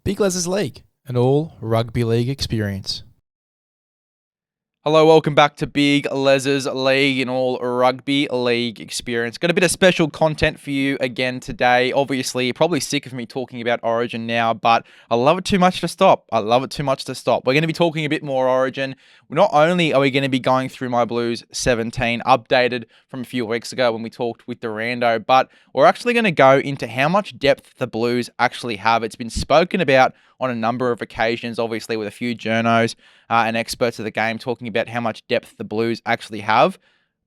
Big Lez's League, an all rugby league experience. Hello, welcome back to Big Lez's League, an all rugby league experience. Got a bit of special content for you again today. Obviously, you're probably sick of me talking about Origin now, but I love it too much to stop. We're going to be talking a bit more Origin. Not only are we going to be going through my Blues 17, updated from a few weeks ago when we talked with the Rando, but we're actually going to go into how much depth the Blues actually have. It's been spoken about on a number of occasions, obviously with a few journos and experts of the game talking about how much depth the Blues actually have.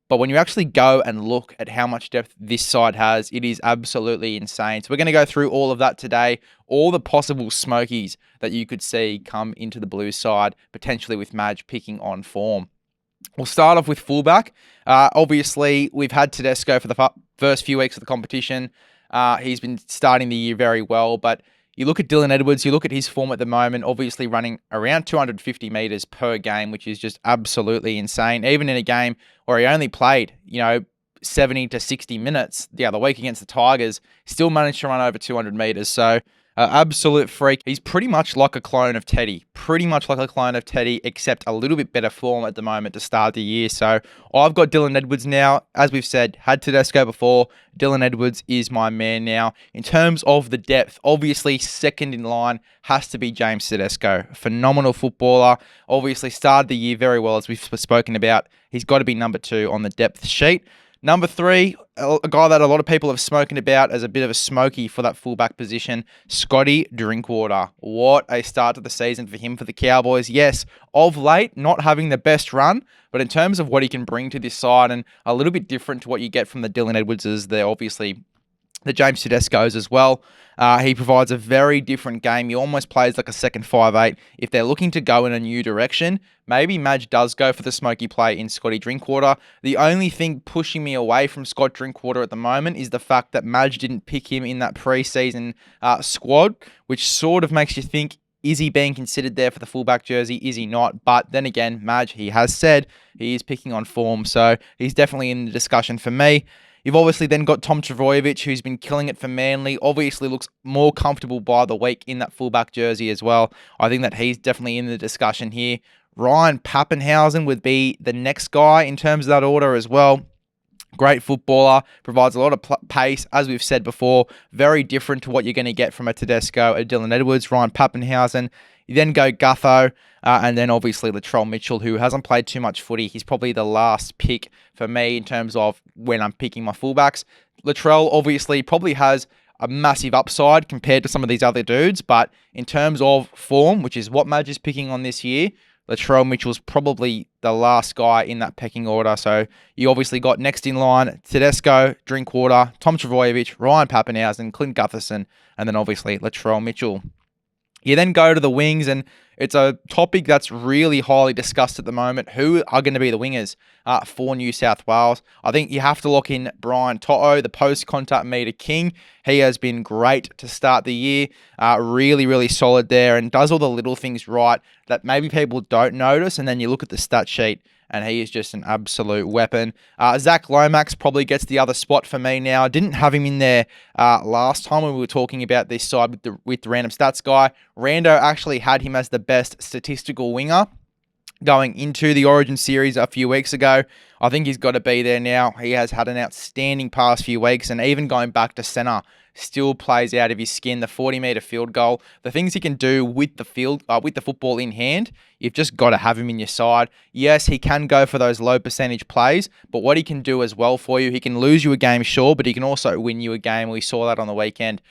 But when you actually go and look at how much depth this side has, it is absolutely insane. So we're going to go through all of that today, all the possible smokies that you could see come into the Blues side, potentially with Madge picking on form. We'll start off with fullback. Obviously, we've had Tedesco for the first few weeks of the competition. He's been starting the year very well, but you look at Dylan Edwards, you look at his form at the moment, obviously running around 250 metres per game, which is just absolutely insane. Even in a game where he only played, 70 to 60 minutes the other week against the Tigers, still managed to run over 200 metres. So, absolute freak. He's pretty much like a clone of Teddy. Except a little bit better form at the moment to start the year. So I've got Dylan Edwards now. As we've said, had Tedesco before. Dylan Edwards is my man now. In terms of the depth, obviously second in line has to be James Tedesco. Phenomenal footballer. Obviously started the year very well, as we've spoken about. He's got to be number 2 on the depth sheet. Number 3, a guy that a lot of people have spoken about as a bit of a smoky for that fullback position, Scotty Drinkwater. What a start to the season for him for the Cowboys. Yes, of late, not having the best run, but in terms of what he can bring to this side and a little bit different to what you get from the Dylan Edwardses, they're obviously the James Tedesco's as well. He provides a very different game. He almost plays like a second 5'8". If they're looking to go in a new direction, maybe Madge does go for the smoky play in Scotty Drinkwater. The only thing pushing me away from Scott Drinkwater at the moment is the fact that Madge didn't pick him in that preseason squad, which sort of makes you think, is he being considered there for the fullback jersey? Is he not? But then again, Madge, he has said he is picking on form, so he's definitely in the discussion for me. You've obviously then got Tom Trbojevic, who's been killing it for Manly. Obviously looks more comfortable by the week in that fullback jersey as well. I think that he's definitely in the discussion here. Ryan Pappenhausen would be the next guy in terms of that order as well. Great footballer, provides a lot of pace, as we've said before. Very different to what you're going to get from a Tedesco, a Dylan Edwards, Ryan Pappenhausen. You then go Gutho, and then obviously Latrell Mitchell, who hasn't played too much footy. He's probably the last pick for me in terms of when I'm picking my fullbacks. Latrell obviously probably has a massive upside compared to some of these other dudes, but in terms of form, which is what Madge is picking on this year, Latrell Mitchell's probably the last guy in that pecking order. So you obviously got next in line Tedesco, Drinkwater, Tom Trbojevic, Ryan Pappenhausen, Clint Gutherson, and then obviously Latrell Mitchell. You then go to the wings, and it's a topic that's really highly discussed at the moment. Who are going to be the wingers for New South Wales? I think you have to lock in Brian To'o, the post-contact meter king. He has been great to start the year. Really, really solid there and does all the little things right that maybe people don't notice. And then you look at the stat sheet, and he is just an absolute weapon. Zach Lomax probably gets the other spot for me now. I didn't have him in there last time when we were talking about this side with the random stats guy. Rando actually had him as the best statistical winger going into the Origin series a few weeks ago. I think he's got to be there now. He has had an outstanding past few weeks, and even going back to centre, still plays out of his skin. The 40-metre field goal, the things he can do with the football in hand, you've just got to have him in your side. Yes, he can go for those low percentage plays, but what he can do as well for you, he can lose you a game, sure, but he can also win you a game. We saw that on the weekend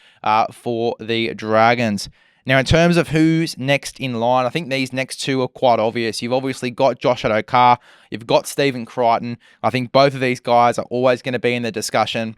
for the Dragons. Now, in terms of who's next in line, I think these next two are quite obvious. You've obviously got Josh Adokar. You've got Stephen Crichton. I think both of these guys are always going to be in the discussion.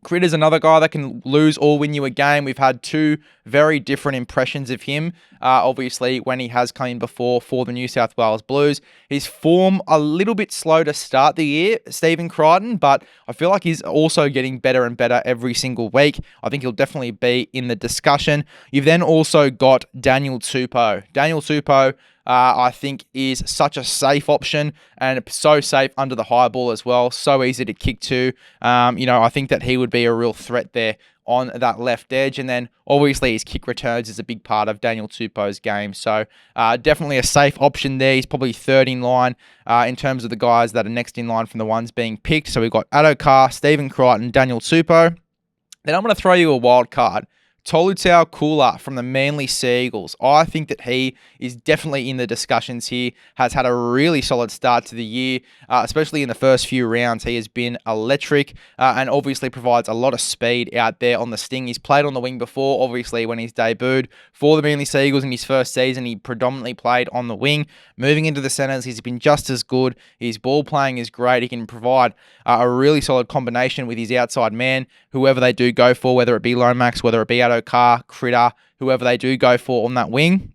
Crit is another guy that can lose or win you a game. We've had two very different impressions of him, obviously, when he has come in before for the New South Wales Blues. His form a little bit slow to start the year, Stephen Crichton, but I feel like he's also getting better and better every single week. I think he'll definitely be in the discussion. You've then also got Daniel Tupou. Daniel Tupou, I think, is such a safe option, and so safe under the high ball as well. So easy to kick to. I think that he would be a real threat there on that left edge. And then obviously his kick returns is a big part of Daniel Tupou's game. So definitely a safe option there. He's probably third in line in terms of the guys that are next in line from the ones being picked. So we've got Addo-Carr, Stephen Crichton, Daniel Tupou. Then I'm going to throw you a wild card. Tolutau Kula from the Manly Seagulls. I think that he is definitely in the discussions here, has had a really solid start to the year, especially in the first few rounds. He has been electric and obviously provides a lot of speed out there on the sting. He's played on the wing before, obviously when he's debuted for the Manly Seagulls in his first season, he predominantly played on the wing. Moving into the centres, he's been just as good. His ball playing is great. He can provide a really solid combination with his outside man, whoever they do go for, whether it be Lomax, whether it be Addo-Carr, Critter, whoever they do go for on that wing.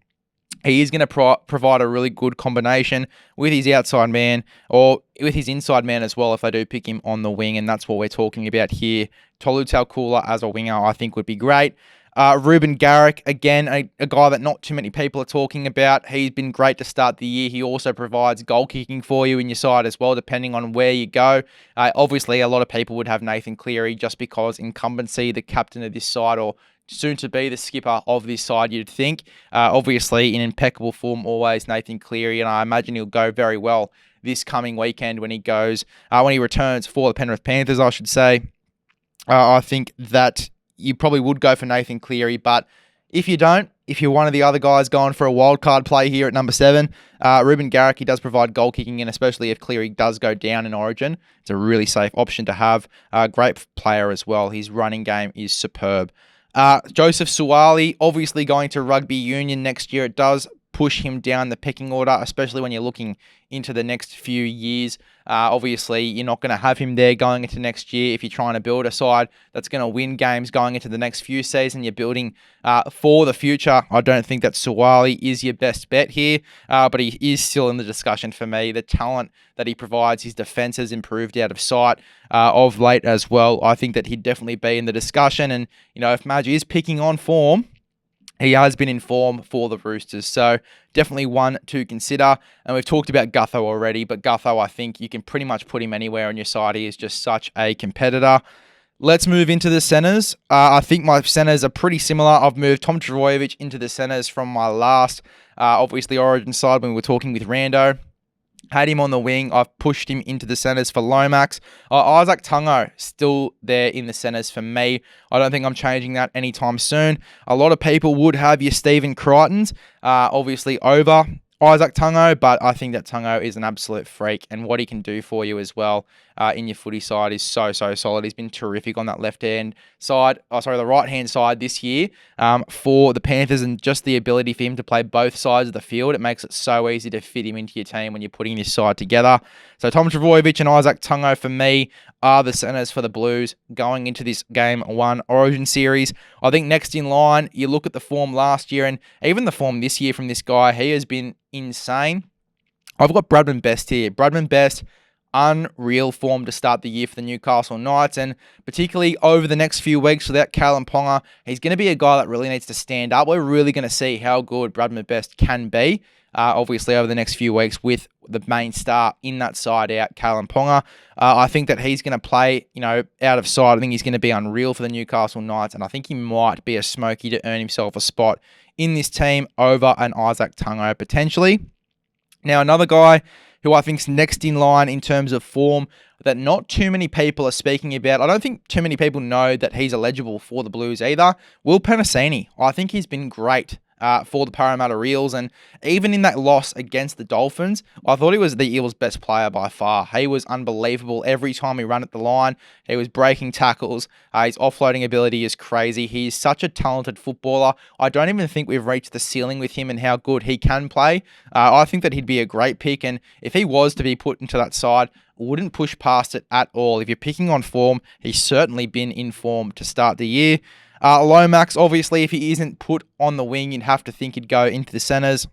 He is going to provide a really good combination with his outside man or with his inside man as well if they do pick him on the wing, and that's what we're talking about here. Tolutau Kula as a winger I think would be great. Ruben Garrick, again, a guy that not too many people are talking about. He's been great to start the year. He also provides goal kicking for you in your side as well, depending on where you go. Obviously, a lot of people would have Nathan Cleary just because incumbency, the captain of this side, or soon to be the skipper of this side, you'd think. Obviously, in impeccable form always, Nathan Cleary, and I imagine he'll go very well this coming weekend when he returns for the Penrith Panthers, I should say. I think that you probably would go for Nathan Cleary, but if you don't, if you're one of the other guys going for a wild card play here at number 7, Ruben Garrick, he does provide goal kicking, and especially if Cleary does go down in Origin, it's a really safe option to have. Great player as well. His running game is superb. Joseph Suwali, obviously going to rugby union next year. It does push him down the pecking order, especially when you're looking into the next few years. Obviously, you're not going to have him there going into next year if you're trying to build a side that's going to win games going into the next few seasons. You're building for the future. I don't think that Suwali is your best bet here, but he is still in the discussion for me. The talent that he provides, his defense has improved out of sight of late as well. I think that he'd definitely be in the discussion. And, if Madge is picking on form, he has been in form for the Roosters, so definitely one to consider. And we've talked about Gutho already, but Gutho, I think you can pretty much put him anywhere on your side. He is just such a competitor. Let's move into the centres. I think my centres are pretty similar. I've moved Tom Trbojevic into the centres from my last, obviously, Origin side when we were talking with Rando. Had him on the wing. I've pushed him into the centres for Lomax. Isaac Tungo still there in the centres for me. I don't think I'm changing that anytime soon. A lot of people would have your Stephen Crichtons, obviously over Isaac Tungo, but I think that Tungo is an absolute freak, and what he can do for you as well in your footy side is so solid. He's been terrific on that the right-hand side this year for the Panthers, and just the ability for him to play both sides of the field, it makes it so easy to fit him into your team when you're putting this side together. So Tom Trbojevic and Isaac Tungo for me are the centres for the Blues going into this Game 1 Origin series. I think next in line, you look at the form last year and even the form this year from this guy, he has been insane. I've got Bradman Best here. Bradman Best, unreal form to start the year for the Newcastle Knights, and particularly over the next few weeks without Callum Ponga, he's going to be a guy that really needs to stand up. We're really going to see how good Bradman Best can be, obviously over the next few weeks with the main star in that side out, Callum Ponga. I think that he's going to play, out of sight. I think he's going to be unreal for the Newcastle Knights, and I think he might be a smoky to earn himself a spot in this team over an Isaac Tungo potentially. Now, another guy who I think is next in line in terms of form that not too many people are speaking about. I don't think too many people know that he's eligible for the Blues either. Will Penasini. I think he's been great for the Parramatta Eels, and even in that loss against the Dolphins, I thought he was the Eels' best player by far. He was unbelievable every time he ran at the line. He was breaking tackles. His offloading ability is crazy. He's such a talented footballer. I don't even think we've reached the ceiling with him and how good he can play. I think that he'd be a great pick, and if he was to be put into that side, wouldn't push past it at all. If you're picking on form, he's certainly been in form to start the year. Lomax, obviously, if he isn't put on the wing, you'd have to think he'd go into the centres.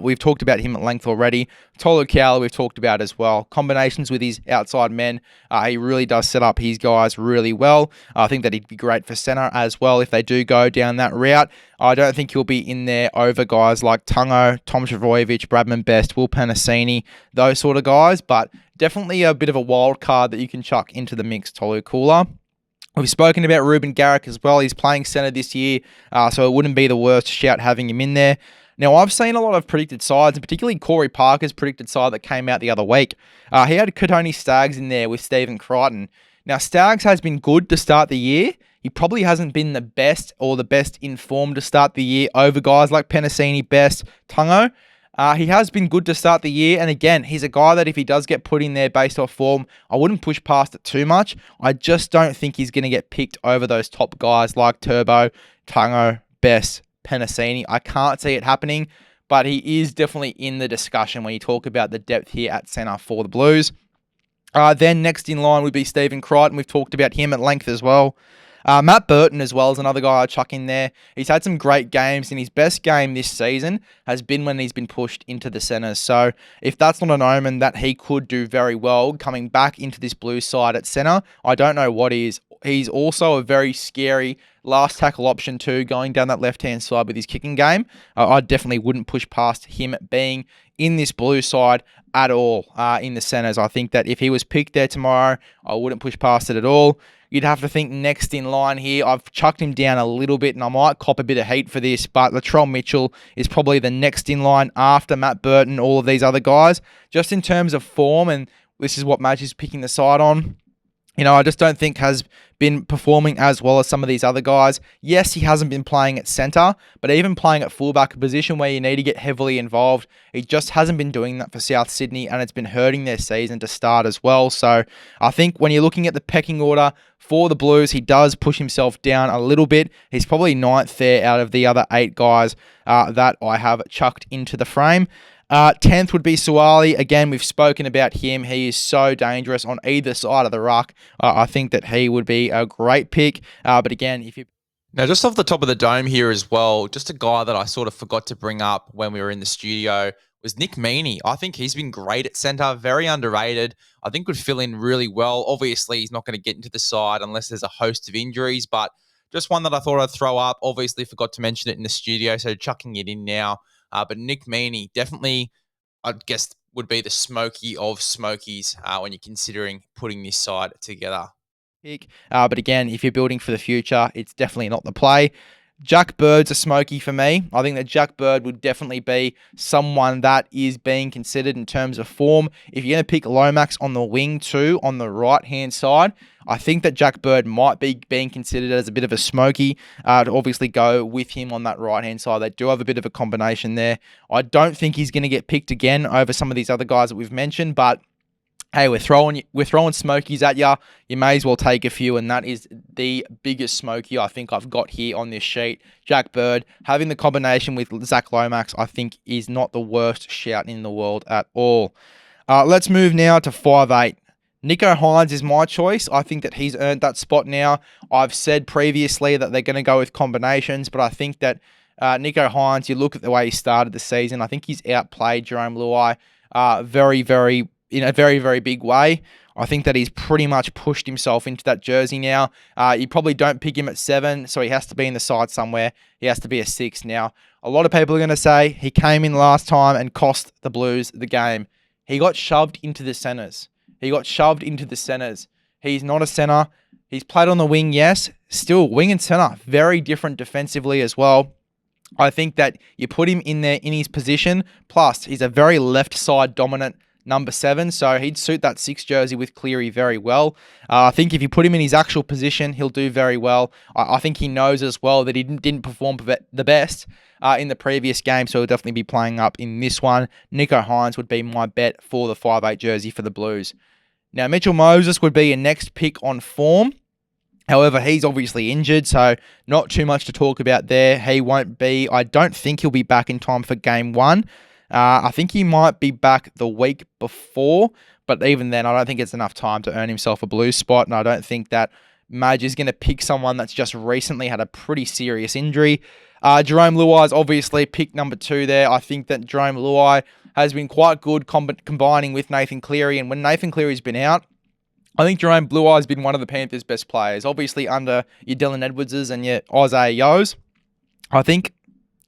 We've talked about him at length already. Tolu Cowler we've talked about as well. Combinations with his outside men. He really does set up his guys really well. I think that he'd be great for centre as well if they do go down that route. I don't think he'll be in there over guys like Tungo, Tom Trbojevic, Bradman Best, Will Penasini, those sort of guys, but definitely a bit of a wild card that you can chuck into the mix, Tolu Cooler. We've spoken about Ruben Garrick as well. He's playing centre this year, so it wouldn't be the worst shout having him in there. Now, I've seen a lot of predicted sides, and particularly Corey Parker's predicted side that came out the other week. He had Tony Staggs in there with Stephen Crichton. Now, Staggs has been good to start the year. He probably hasn't been the best or the best informed to start the year over guys like Penasini, Best, Tungo. He has been good to start the year, and again, he's a guy that if he does get put in there based off form, I wouldn't push past it too much. I just don't think he's going to get picked over those top guys like Turbo, Tungo, Best, Penasini. I can't see it happening, but he is definitely in the discussion when you talk about the depth here at centre for the Blues. Then next in line would be Stephen Crichton. We've talked about him at length as well. Matt Burton as well is another guy I'd chuck in there. He's had some great games, and his best game this season has been when he's been pushed into the centres. So if that's not an omen that he could do very well coming back into this Blues side at centre, I don't know what is. He's also a very scary last tackle option too, going down that left-hand side with his kicking game. I definitely wouldn't push past him being in this Blues side at all in the centres. I think that if he was picked there tomorrow, I wouldn't push past it at all. You'd have to think next in line here. I've chucked him down a little bit, and I might cop a bit of heat for this, but Latrell Mitchell is probably the next in line after Matt Burton, all of these other guys. Just in terms of form, and this is what Madge is picking the side on, I just don't think has been performing as well as some of these other guys. Yes, he hasn't been playing at centre, but even playing at fullback, a position where you need to get heavily involved, he just hasn't been doing that for South Sydney, and it's been hurting their season to start as well. So I think when you're looking at the pecking order for the Blues, he does push himself down a little bit. He's probably 9th there out of the other 8 guys that I have chucked into the frame. 10th would be Suwali. Again, we've spoken about him. He is so dangerous on either side of the ruck. I think that he would be a great pick. But again, if you... Now, just off the top of the dome here as well, just a guy that I sort of forgot to bring up when we were in the studio was Nick Meaney. I think he's been great at centre, very underrated. I think would fill in really well. Obviously, he's not going to get into the side unless there's a host of injuries, but just one that I thought I'd throw up. Obviously, forgot to mention it in the studio, so chucking it in now. But Nick Meaney definitely, I guess, would be the Smokey of Smokeys when you're considering putting this side together. But again, if you're building for the future, it's definitely not the play. Jack Bird's a Smokey for me. I think that Jack Bird would definitely be someone that is being considered in terms of form. If you're going to pick Lomax on the wing too, on the right-hand side, I think that Jack Bird might be being considered as a bit of a Smokey to obviously go with him on that right-hand side. They do have a bit of a combination there. I don't think he's going to get picked again over some of these other guys that we've mentioned, but hey, we're throwing Smokeys at you. You may as well take a few, and that is the biggest Smokey I think I've got here on this sheet. Jack Bird, having the combination with Zach Lomax, I think is not the worst shout in the world at all. Let's move now to 5'8". Nicho Hynes is my choice. I think that he's earned that spot now. I've said previously that they're going to go with combinations, but I think that Nicho Hynes, you look at the way he started the season, I think he's outplayed Jerome Luai in a very, very big way. I think that he's pretty much pushed himself into that jersey now. You probably don't pick him at 7, so he has to be in the side somewhere. He has to be a 6 now. A lot of people are going to say he came in last time and cost the Blues the game. He got shoved into the centres. He's not a centre. He's played on the wing, yes. Still, wing and centre, very different defensively as well. I think that you put him in there in his position. Plus, he's a very left side dominant number 7, so he'd suit that 6 jersey with Cleary very well. I think if you put him in his actual position, he'll do very well. I think he knows as well that he didn't perform the best in the previous game, so he'll definitely be playing up in this one. Nicho Hynes would be my bet for the 5'8 jersey for the Blues. Now, Mitchell Moses would be your next pick on form. However, he's obviously injured, so not too much to talk about there. He won't be. I don't think he'll be back in time for game 1. I think he might be back the week before, but even then, I don't think it's enough time to earn himself a Blues spot, and I don't think that Madge is going to pick someone that's just recently had a pretty serious injury. Jerome Luai is obviously pick number 2 there. I think that Jerome Luai has been quite good combining with Nathan Cleary, and when Nathan Cleary's been out, I think Jerome Luai has been one of the Panthers' best players, obviously under your Dylan Edwardses and your Isaiah Yoes. I think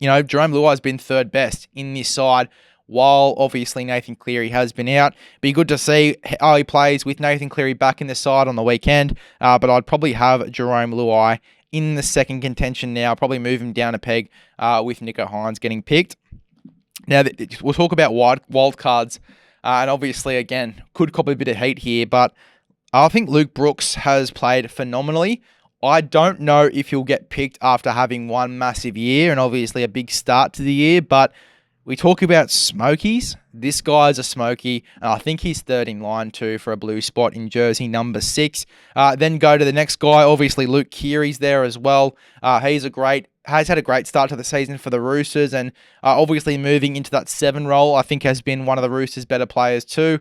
Jerome Luai has been 3rd best in this side while obviously Nathan Cleary has been out. Be good to see how he plays with Nathan Cleary back in the side on the weekend, but I'd probably have Jerome Luai in the second contention now, probably move him down a peg with Nicho Hynes getting picked. Now, we'll talk about wild cards, and obviously, again, could cop a bit of heat here, but I think Luke Brooks has played phenomenally. I don't know if he'll get picked after having one massive year and obviously a big start to the year, but we talk about Smokeys. This guy's a Smokey, and I think he's third in line too for a blue spot in jersey number 6. Then go to the next guy. Obviously, Luke Keary's there as well. Has had a great start to the season for the Roosters, and obviously moving into that 7 role, I think has been one of the Roosters' better players too.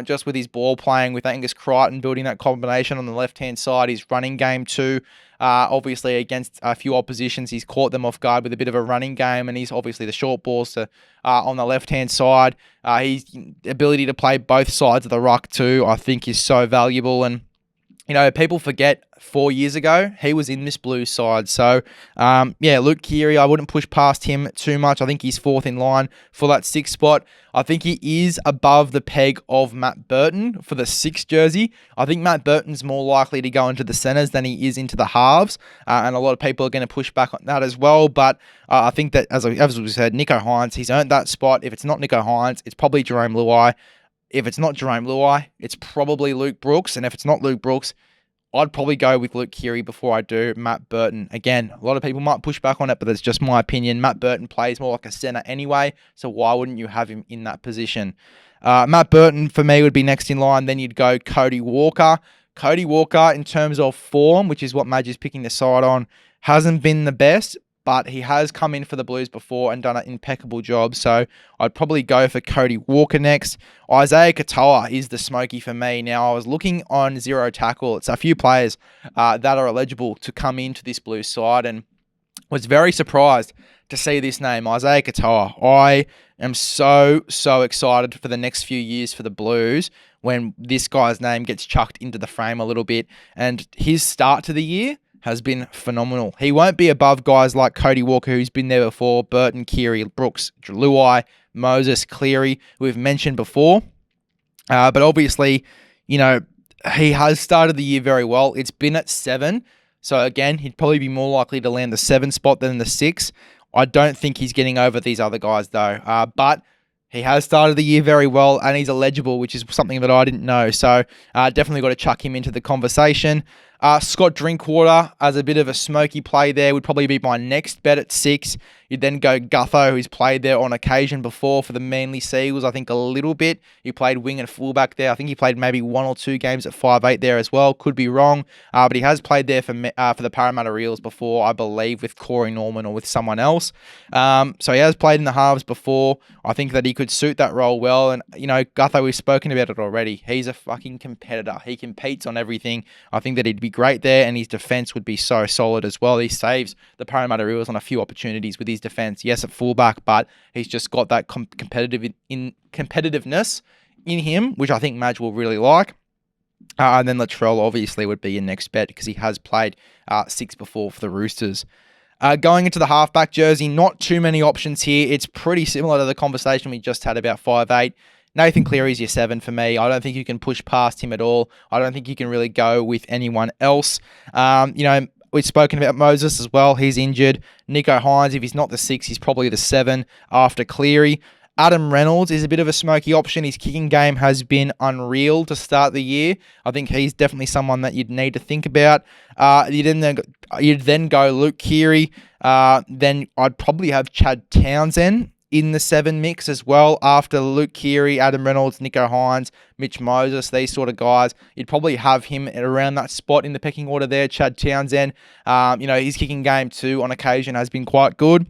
Just with his ball playing with Angus Crichton, building that combination on the left-hand side, his running game too. Obviously, against a few oppositions, he's caught them off guard with a bit of a running game, and he's obviously the short balls on the left-hand side. His ability to play both sides of the ruck too, I think, is so valuable. And people forget 4 years ago, he was in this Blues side. So, Luke Keary, I wouldn't push past him too much. I think he's 4th in line for that 6th spot. I think he is above the peg of Matt Burton for the 6th jersey. I think Matt Burton's more likely to go into the centres than he is into the halves. And a lot of people are going to push back on that as well. But I think that, as we said, Nicho Hynes, he's earned that spot. If it's not Nicho Hynes, it's probably Jerome Luai. If it's not Jerome Luai, it's probably Luke Brooks. And if it's not Luke Brooks, I'd probably go with Luke Keary before I do Matt Burton. Again, a lot of people might push back on it, but that's just my opinion. Matt Burton plays more like a centre anyway, so why wouldn't you have him in that position? Matt Burton, for me, would be next in line. Then you'd go Cody Walker. Cody Walker, in terms of form, which is what Madge is picking the side on, hasn't been the best, but he has come in for the Blues before and done an impeccable job. So I'd probably go for Cody Walker next. Isaiah Katoa is the Smokey for me. Now, I was looking on Zero Tackle. It's a few players that are eligible to come into this Blues side, and was very surprised to see this name, Isaiah Katoa. I am so excited for the next few years for the Blues when this guy's name gets chucked into the frame a little bit. And his start to the year has been phenomenal. He won't be above guys like Cody Walker, who's been there before, Burton, Keary, Brooks, Luai, Moses, Cleary, who we've mentioned before. But obviously, he has started the year very well. It's been at 7. So again, he'd probably be more likely to land the 7 spot than the 6. I don't think he's getting over these other guys though. But he has started the year very well, and he's eligible, which is something that I didn't know. So definitely got to chuck him into the conversation. Scott Drinkwater, as a bit of a smoky play there, would probably be my next bet at 6. You'd then go Gutho, who's played there on occasion before for the Manly Seagulls, I think a little bit. He played wing and fullback there. I think he played maybe 1 or 2 games at 5'8" there as well. Could be wrong, but he has played there for the Parramatta Eels before, I believe, with Corey Norman or with someone else. So he has played in the halves before. I think that he could suit that role well. And, Gutho, we've spoken about it already. He's a fucking competitor. He competes on everything. I think that he'd be great there, and his defense would be so solid as well. He saves the Parramatta Eels on a few opportunities with his defense. Yes, at fullback, but he's just got that competitiveness in him, which I think Madge will really like. And then Latrell obviously would be your next bet because he has played 6 before for the Roosters. Going into the halfback jersey, not too many options here. It's pretty similar to the conversation we just had about 5'8". Nathan Cleary's your 7 for me. I don't think you can push past him at all. I don't think you can really go with anyone else. We've spoken about Moses as well. He's injured. Nicho Hynes, if he's not the 6, he's probably the 7 after Cleary. Adam Reynolds is a bit of a smoky option. His kicking game has been unreal to start the year. I think he's definitely someone that you'd need to think about. You'd then go Luke Keary. Then I'd probably have Chad Townsend in the 7 mix as well after Luke Keary, Adam Reynolds, Nicho Hynes, Mitch Moses, these sort of guys. You'd probably have him around that spot in the pecking order there, Chad Townsend. His kicking game too on occasion has been quite good.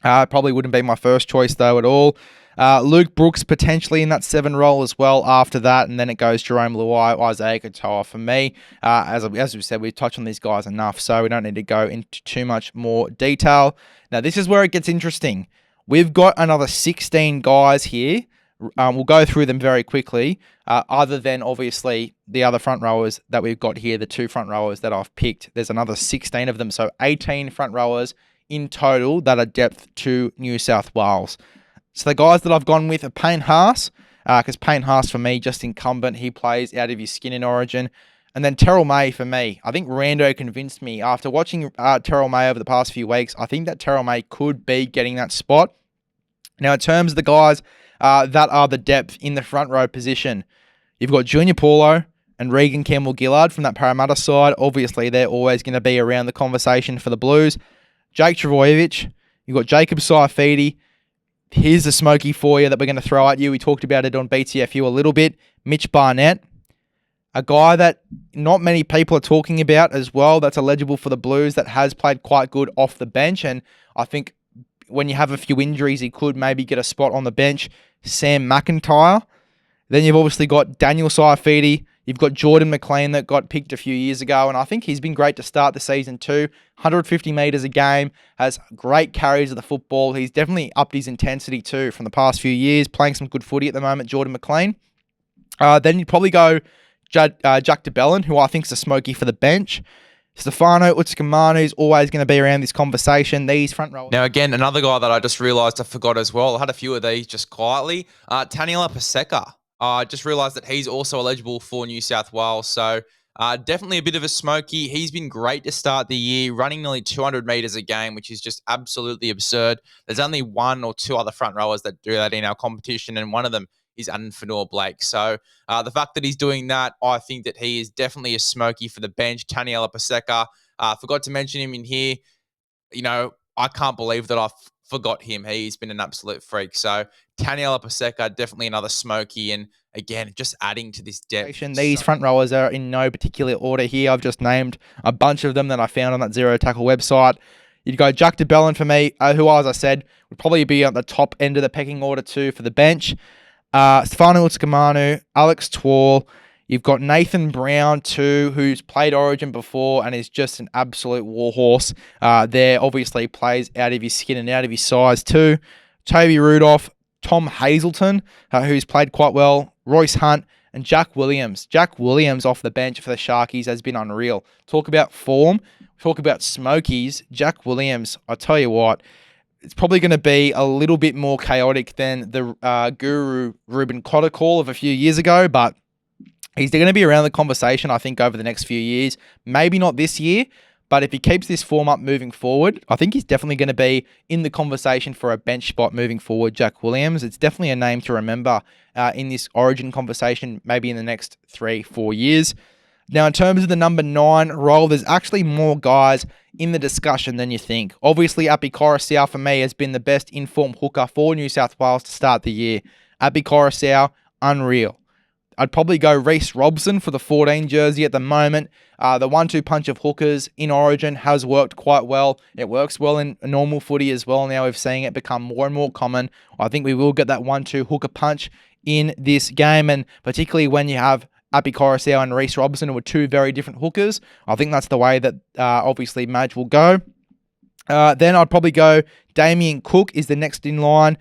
Probably wouldn't be my first choice though at all. Luke Brooks potentially in that 7 role as well after that, and then it goes Jerome Luai, Isaiah Katoa for me. As we said, we've touched on these guys enough, so we don't need to go into too much more detail. Now, this is where it gets interesting. We've got another 16 guys here. We'll go through them very quickly, other than obviously the other front rowers that we've got here, the 2 front rowers that I've picked. There's another 16 of them, so 18 front rowers in total that are depth to New South Wales. So the guys that I've gone with are Payne Haas, because Payne Haas for me, just incumbent. He plays out of his skin in Origin. And then Terrell May for me. I think Rando convinced me after watching Terrell May over the past few weeks. I think that Terrell May could be getting that spot. Now, in terms of the guys that are the depth in the front row position, you've got Junior Paulo and Regan Campbell-Gillard from that Parramatta side. Obviously, they're always going to be around the conversation for the Blues. Jake Trbojevic, you've got Jacob Saifidi. Here's the smoky for you that we're going to throw at you. We talked about it on BTFU a little bit. Mitch Barnett, a guy that not many people are talking about as well, that's eligible for the Blues, that has played quite good off the bench. And I think when you have a few injuries, he could maybe get a spot on the bench. Sam McIntyre. Then you've obviously got Daniel Saifidi. You've got Jordan McLean that got picked a few years ago, and I think he's been great to start the season too. 150 metres a game, has great carries of the football. He's definitely upped his intensity too from the past few years, playing some good footy at the moment, Jordan McLean. Then you'd probably go Jack DeBellin, who I think is a smoky for the bench. Stefano Utskamanu is always going to be around this conversation. These front rowers. Now, again, another guy that I just realised I forgot as well. I had a few of these just quietly. Taniela Paseka. I just realised that he's also eligible for New South Wales. So definitely a bit of a smoky. He's been great to start the year, running nearly 200 metres a game, which is just absolutely absurd. There's only one or two other front rowers that do that in our competition, and one of them is Aden Fanua-Blake. So the fact that he's doing that, I think that he is definitely a smoky for the bench. Taniela Paseka. Forgot to mention him in here. You know, I can't believe that I forgot him. He's been an absolute freak. So Taniela Paseka, definitely another smoky. And again, just adding to this depth. These front rowers are in no particular order here. I've just named a bunch of them that I found on that Zero Tackle website. You'd go Jack DeBellin for me, who, as I said, would probably be at the top end of the pecking order too for the bench. Stefano Utskamanu, Alex Twall. You've got Nathan Brown too, who's played Origin before and is just an absolute warhorse. There obviously plays out of his skin and out of his size too. Toby Rudolph, Tom Hazelton, who's played quite well. Royce Hunt and Jack Williams. Jack Williams off the bench for the Sharkies has been unreal. Talk about form. Talk about smokies. Jack Williams, I tell you what, it's probably going to be a little bit more chaotic than the guru Ruben Cotter call of a few years ago, but he's going to be around the conversation, I think, over the next few years. Maybe not this year, but if he keeps this form up moving forward, I think he's definitely going to be in the conversation for a bench spot moving forward, Jack Williams. It's definitely a name to remember in this Origin conversation, maybe in the next 3-4 years. Now, in terms of the number 9 role, there's actually more guys in the discussion than you think. Obviously, Api Coruscant for me has been the best informed hooker for New South Wales to start the year. Api Coruscant, unreal. I'd probably go Reece Robson for the 14 jersey at the moment. The 1-2 punch of hookers in Origin has worked quite well. It works well in normal footy as well. Now we're seeing it become more and more common. I think we will get that 1-2 hooker punch in this game, and particularly when you have Api Coruscant and Reece Robson, who are two very different hookers. I think that's the way that obviously Madge will go. Then I'd probably go Damien Cook is the next in line.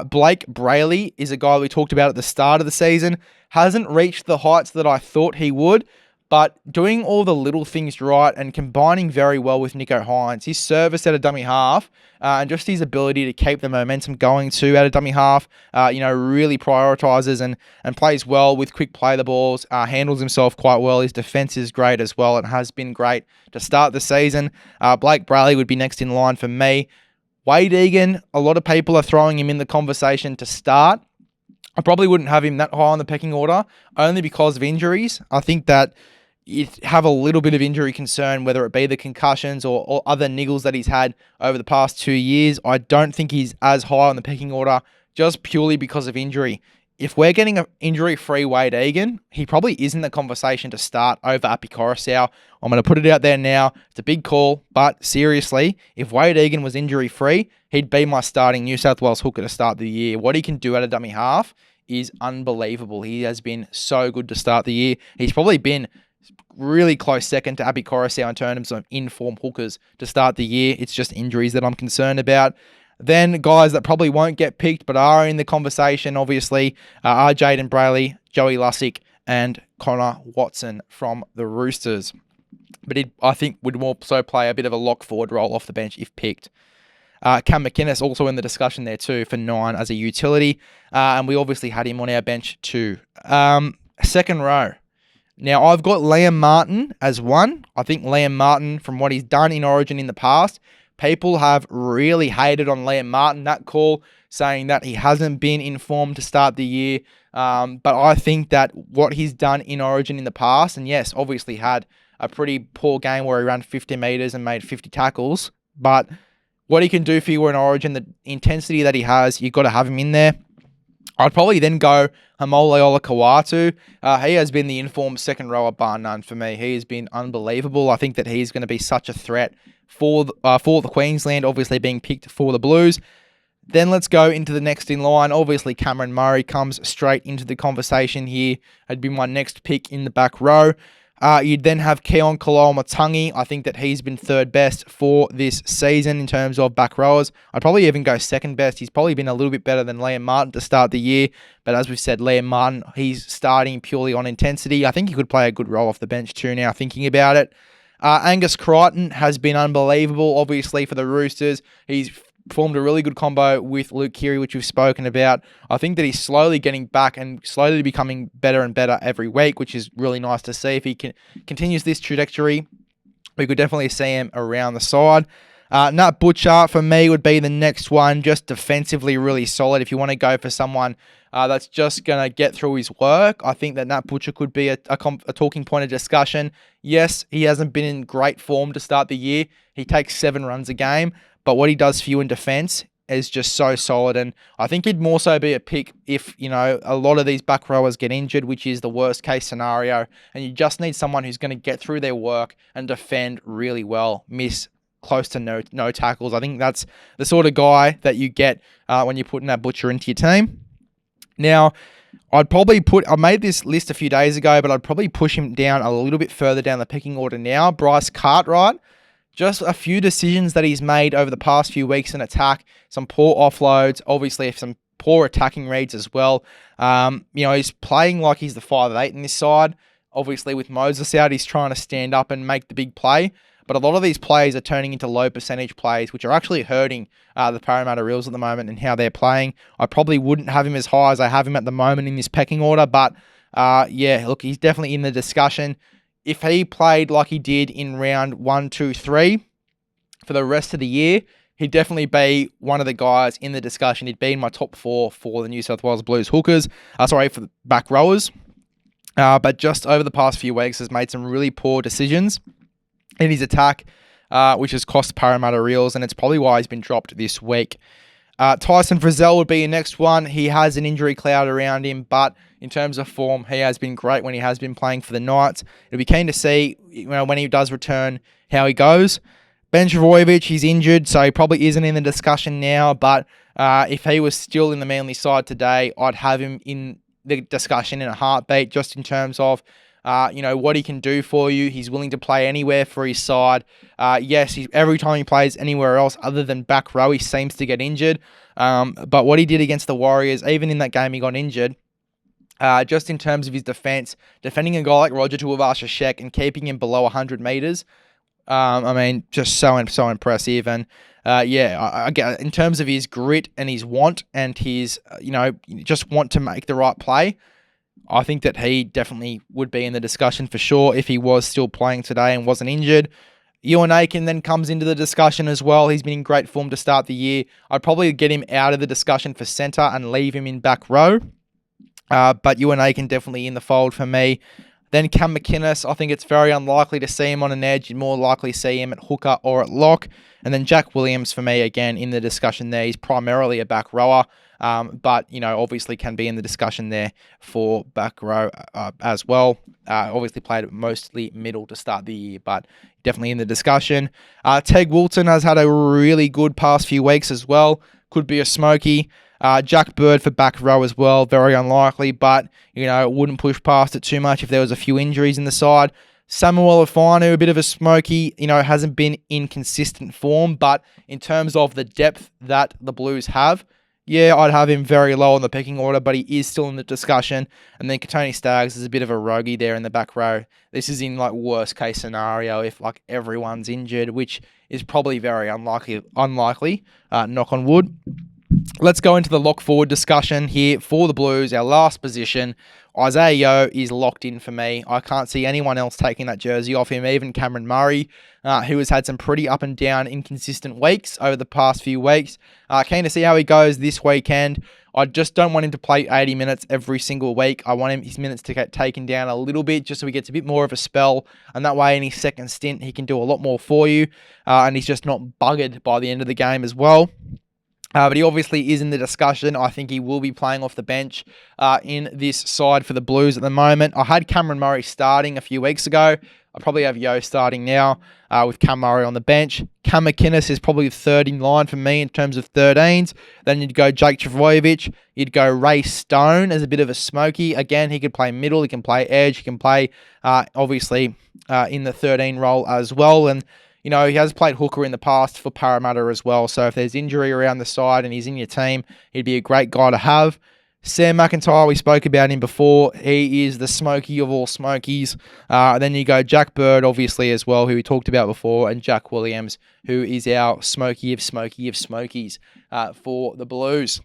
Blake Brayley is a guy we talked about at the start of the season. Hasn't reached the heights that I thought he would, but doing all the little things right and combining very well with Nico Hines. His service at a dummy half and just his ability to keep the momentum going too at a dummy half, really prioritises and plays well with quick play the balls, handles himself quite well. His defense is great as well and has been great to start the season. Blake Brayley would be next in line for me. Wade Egan, a lot of people are throwing him in the conversation to start. I probably wouldn't have him that high on the pecking order, only because of injuries. I think that you have a little bit of injury concern, whether it be the concussions or other niggles that he's had over the past 2 years. I don't think he's as high on the pecking order just purely because of injury. If we're getting an injury-free Wade Egan, he probably is in the conversation to start over Api Coruscant. I'm going to put it out there now. It's a big call, but seriously, if Wade Egan was injury-free, he'd be my starting New South Wales hooker to start the year. What he can do at a dummy half is unbelievable. He has been so good to start the year. He's probably been really close second to Api Coruscant in terms of in-form hookers to start the year. It's just injuries that I'm concerned about. Then guys that probably won't get picked but are in the conversation, obviously, are Jaden Brayley, Joey Lussick, and Connor Watson from the Roosters. But I think would more so play a bit of a lock forward role off the bench if picked. Cam McInnes also in the discussion there too for 9 as a utility. And we obviously had him on our bench too. Second row. Now, I've got Liam Martin as 1. I think Liam Martin, from what he's done in Origin in the past, people have really hated on Liam Martin, that call, saying that he hasn't been in form to start the year. But I think that what he's done in Origin in the past, and yes, obviously had a pretty poor game where he ran 50 metres and made 50 tackles, but what he can do for you in Origin, the intensity that he has, you've got to have him in there. I'd probably then go Hamole Olakawatu. He has been the informed second rower bar none for me. He has been unbelievable. I think that he's going to be such a threat for the Queensland, obviously being picked for the Blues. Then let's go into the next in line. Obviously, Cameron Murray comes straight into the conversation here. It'd be my next pick in the back row. You'd then have Keon Koloamatangi. I think that he's been third best for this season in terms of back rowers. I'd probably even go second best. He's probably been a little bit better than Liam Martin to start the year. But as we've said, Liam Martin, he's starting purely on intensity. I think he could play a good role off the bench too now, thinking about it. Angus Crichton has been unbelievable, obviously, for the Roosters. He's formed a really good combo with Luke Keary, which we've spoken about. I think that he's slowly getting back and slowly becoming better and better every week, which is really nice to see. If he continues this trajectory, we could definitely see him around the side. Nat Butcher, for me, would be the next one, just defensively really solid. If you want to go for someone that's just going to get through his work, I think that Nat Butcher could be a talking point of discussion. Yes, he hasn't been in great form to start the year. He takes 7 runs a game. But what he does for you in defense is just so solid. And I think he'd more so be a pick if, a lot of these back rowers get injured, which is the worst case scenario. And you just need someone who's going to get through their work and defend really well, miss close to no tackles. I think that's the sort of guy that you get when you're putting that Butcher into your team. Now, I made this list a few days ago, but I'd probably push him down a little bit further down the pecking order now. Bryce Cartwright. Just a few decisions that he's made over the past few weeks in attack. Some poor offloads, obviously some poor attacking reads as well. He's playing like he's the 5'8" in this side. Obviously, with Moses out, he's trying to stand up and make the big play. But a lot of these plays are turning into low percentage plays, which are actually hurting the Parramatta Eels at the moment and how they're playing. I probably wouldn't have him as high as I have him at the moment in this pecking order. But, he's definitely in the discussion. If he played like he did in round 1, 2, 3 for the rest of the year, he'd definitely be one of the guys in the discussion. He'd be in my top 4 for the New South Wales Blues hookers. For the back rowers. But just over the past few weeks has made some really poor decisions in his attack, which has cost Parramatta Eels, and it's probably why he's been dropped this week. Tyson Frizzell would be your next one. He has an injury cloud around him, but in terms of form, he has been great when he has been playing for the Knights. It'll be keen to see when he does return how he goes. Ben Trbojevic, he's injured, so he probably isn't in the discussion now, but if he was still in the Manly side today, I'd have him in the discussion in a heartbeat, just in terms of what he can do for you. He's willing to play anywhere for his side. Yes, every time he plays anywhere else other than back row, he seems to get injured. But what he did against the Warriors, even in that game he got injured, just in terms of his defense, defending a guy like Roger Tuivasa-Sheck and keeping him below 100 meters, just so impressive. And I get in terms of his grit and his want and his, just want to make the right play, I think that he definitely would be in the discussion for sure if he was still playing today and wasn't injured. Ewan Aiken then comes into the discussion as well. He's been in great form to start the year. I'd probably get him out of the discussion for centre and leave him in back row. But Ewan Aiken definitely in the fold for me. Then Cam McInnes, I think it's very unlikely to see him on an edge. You'd more likely see him at hooker or at lock. And then Jack Williams for me, again, in the discussion there. He's primarily a back rower, but, obviously can be in the discussion there for back row as well. Obviously played mostly middle to start the year, but definitely in the discussion. Teg Wilton has had a really good past few weeks as well. Could be a smoky. Jack Bird for back row as well, very unlikely, but, wouldn't push past it too much if there was a few injuries in the side. Samuel Ofanu, a bit of a smoky, hasn't been in consistent form, but in terms of the depth that the Blues have, Yeah, I'd have him very low on the pecking order, but he is still in the discussion. And then Tony Staggs is a bit of a roguie there in the back row. This is in like worst case scenario if like everyone's injured, which is probably very unlikely. Knock on wood. Let's go into the lock forward discussion here for the Blues. Our last position, Isaiah Yeo is locked in for me. I can't see anyone else taking that jersey off him, even Cameron Murray, who has had some pretty up and down inconsistent weeks over the past few weeks. Keen to see how he goes this weekend. I just don't want him to play 80 minutes every single week. I want his minutes to get taken down a little bit just so he gets a bit more of a spell. And that way in his second stint, he can do a lot more for you. And he's just not buggered by the end of the game as well. But he obviously is in the discussion. I think he will be playing off the bench in this side for the Blues at the moment. I had Cameron Murray starting a few weeks ago. I probably have Yeo starting now with Cam Murray on the bench. Cam McInnes is probably third in line for me in terms of 13s. Then you'd go Jake Trbojevic. You'd go Ray Stone as a bit of a smoky. Again, he could play middle. He can play edge. He can play, obviously, in the 13 role as well. And you know, he has played hooker in the past for Parramatta as well. So if there's injury around the side and he's in your team, he'd be a great guy to have. Sam McIntyre, we spoke about him before. He is the smoky of all smokies. Then you go Jack Bird, obviously, as well, who we talked about before, and Jack Williams, who is our smoky of smokies for the Blues.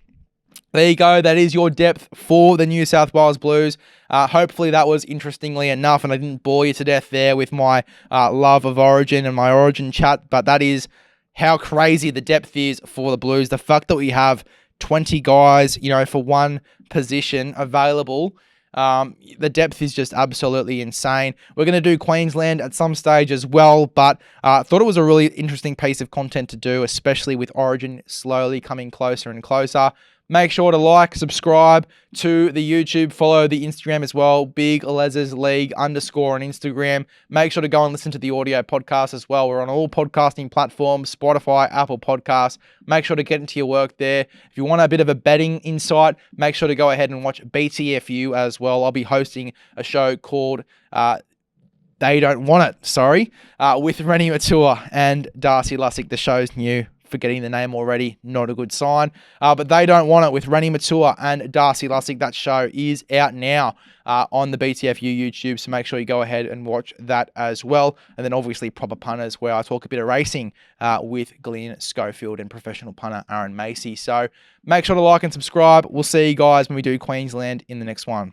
There you go. That is your depth for the New South Wales Blues. Hopefully that was interestingly enough, and I didn't bore you to death there with my love of Origin and my Origin chat, but that is how crazy the depth is for the Blues. The fact that we have 20 guys, you know, for one position available, the depth is just absolutely insane. We're going to do Queensland at some stage as well, but I thought it was a really interesting piece of content to do, especially with Origin slowly coming closer and closer. Make sure to like, subscribe to the YouTube, follow the Instagram as well, Big LEZ'S League _ on Instagram. Make sure to go and listen to the audio podcast as well. We're on all podcasting platforms, Spotify, Apple Podcasts. Make sure to get into your work there. If you want a bit of a betting insight, make sure to go ahead and watch BTFU as well. I'll be hosting a show called They Don't Want It, with Rennie Matua and Darcy Lussick. The show's new. Forgetting the name already, not a good sign. But They Don't Want It with Rennie Matua and Darcy Lussick. That show is out now on the BTFU YouTube, so make sure you go ahead and watch that as well. And then obviously Proper Punters, where I talk a bit of racing with Glenn Schofield and professional punter Aaron Macy. So make sure to like and subscribe. We'll see you guys when we do Queensland in the next one.